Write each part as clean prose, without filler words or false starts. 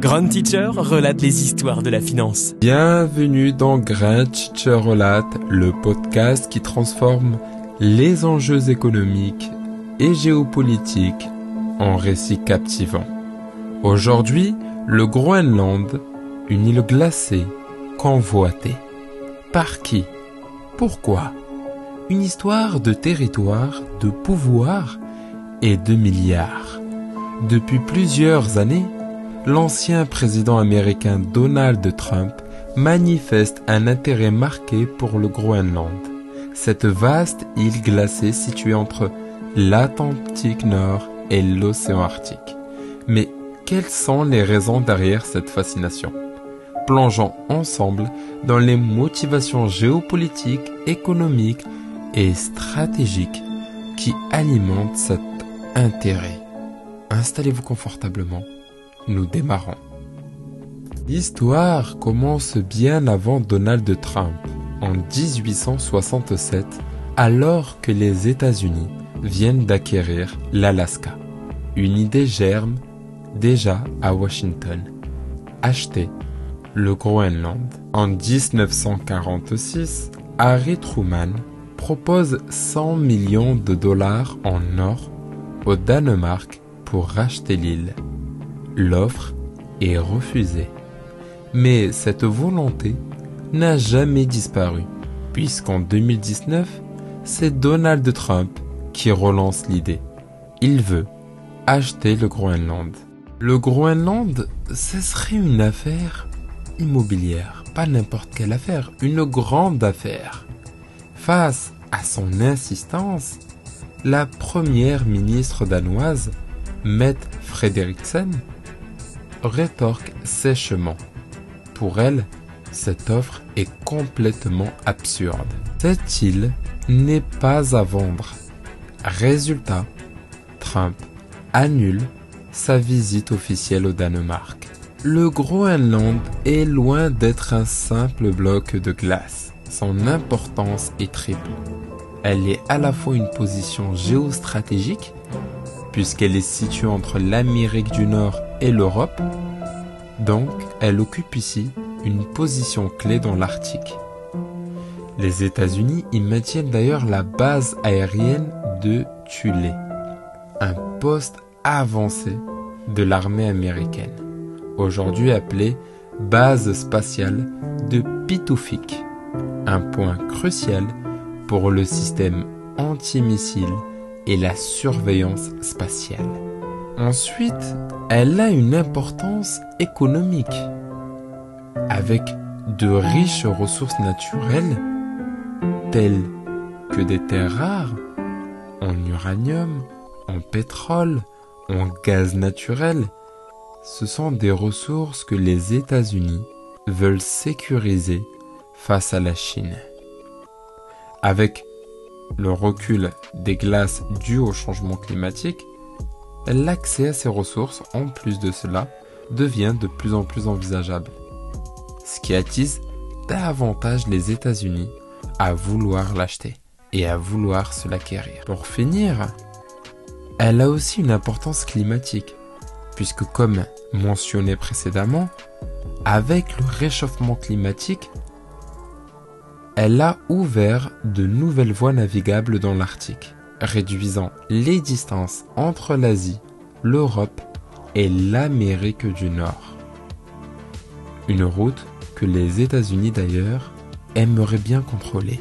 Grand Teacher relate les histoires de la finance. Bienvenue dans Grand Teacher relate, le podcast qui transforme les enjeux économiques et géopolitiques en récits captivants. Aujourd'hui, le Groenland, une île glacée, convoitée. Par qui? Pourquoi? Une histoire de territoire, de pouvoir et de milliards. Depuis plusieurs années, l'ancien président américain Donald Trump manifeste un intérêt marqué pour le Groenland, cette vaste île glacée située entre l'Atlantique Nord et l'océan Arctique. Mais quelles sont les raisons derrière cette fascination? Plongeons ensemble dans les motivations géopolitiques, économiques et stratégiques qui alimentent cet intérêt. Installez-vous confortablement. Nous démarrons. L'histoire commence bien avant Donald Trump, en 1867, alors que les États-Unis viennent d'acquérir l'Alaska. Une idée germe déjà à Washington. Acheter le Groenland. En 1946, Harry Truman propose 100 millions de dollars en or au Danemark pour racheter l'île. L'offre est refusée. Mais cette volonté n'a jamais disparu, puisqu'en 2019, c'est Donald Trump qui relance l'idée. Il veut acheter le Groenland. Le Groenland, ce serait une affaire immobilière, pas n'importe quelle affaire, une grande affaire. Face à son insistance, la première ministre danoise, Mette Frederiksen, rétorque sèchement. Pour elle, cette offre est complètement absurde. Cette île n'est pas à vendre. Résultat, Trump annule sa visite officielle au Danemark. Le Groenland est loin d'être un simple bloc de glace. Son importance est triple. Elle est à la fois une position géostratégique, puisqu'elle est située entre l'Amérique du Nord et l'Europe, donc elle occupe ici une position clé dans l'Arctique. Les États-Unis y maintiennent d'ailleurs la base aérienne de Thulé, un poste avancé de l'armée américaine, aujourd'hui appelée base spatiale de Pituffik, un point crucial pour le système antimissile et la surveillance spatiale. Ensuite, elle a une importance économique, avec de riches ressources naturelles, telles que des terres rares, en uranium, en pétrole, en gaz naturel. Ce sont des ressources que les États-Unis veulent sécuriser face à la Chine. Avec le recul des glaces dû au changement climatique, l'accès à ces ressources, en plus de cela, devient de plus en plus envisageable, ce qui attise davantage les États-Unis à vouloir l'acheter et à vouloir se l'acquérir. Pour finir, elle a aussi une importance climatique, puisque comme mentionné précédemment, avec le réchauffement climatique, elle a ouvert de nouvelles voies navigables dans l'Arctique, réduisant les distances entre l'Asie, l'Europe et l'Amérique du Nord. Une route que les États-Unis d'ailleurs aimeraient bien contrôler.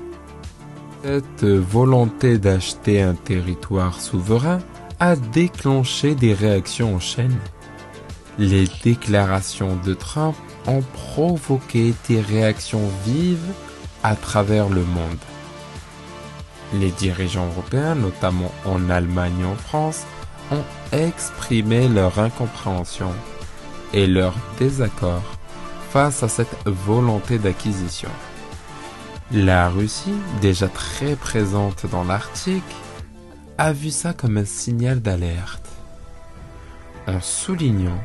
Cette volonté d'acheter un territoire souverain a déclenché des réactions en chaîne. Les déclarations de Trump ont provoqué des réactions vives à travers le monde. Les dirigeants européens, notamment en Allemagne et en France, ont exprimé leur incompréhension et leur désaccord face à cette volonté d'acquisition. La Russie, déjà très présente dans l'Arctique, a vu ça comme un signal d'alerte, en soulignant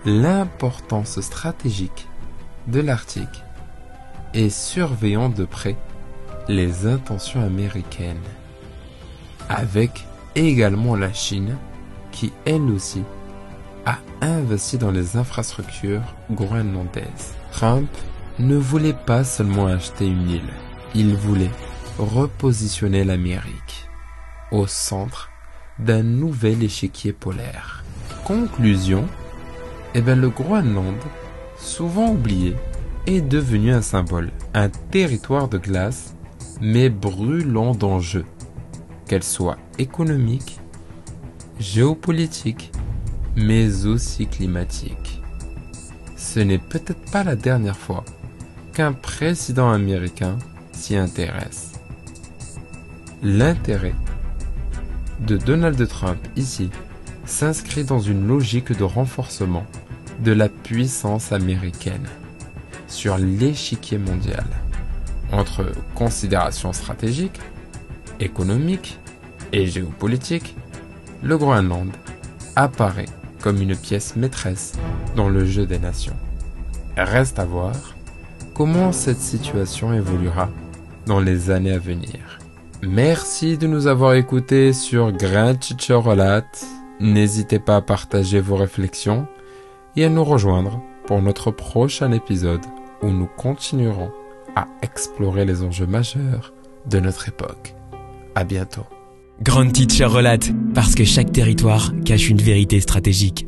l'importance stratégique de l'Arctique et surveillant de près les intentions américaines. avec également la Chine qui, elle aussi, a investi dans les infrastructures groenlandaises. Trump ne voulait pas seulement acheter une île, il voulait repositionner l'Amérique au centre d'un nouvel échiquier polaire. Conclusion, le Groenland, souvent oublié, est devenu un symbole, un territoire de glace, mais brûlant d'enjeux, qu'elles soient économiques, géopolitiques, mais aussi climatiques. Ce n'est peut-être pas la dernière fois qu'un président américain s'y intéresse. L'intérêt de Donald Trump ici s'inscrit dans une logique de renforcement de la puissance américaine sur l'échiquier mondial, entre considérations stratégiques, économiques et géopolitiques. Le Groenland apparaît comme une pièce maîtresse dans le jeu des nations. Reste à voir comment cette situation évoluera dans les années à venir. Merci de nous avoir écoutés sur Grand Teacher Relate. N'hésitez pas à partager vos réflexions et à nous rejoindre pour notre prochain épisode où nous continuerons à explorer les enjeux majeurs de notre époque. À bientôt. Grand Teacher Relate, parce que chaque territoire cache une vérité stratégique.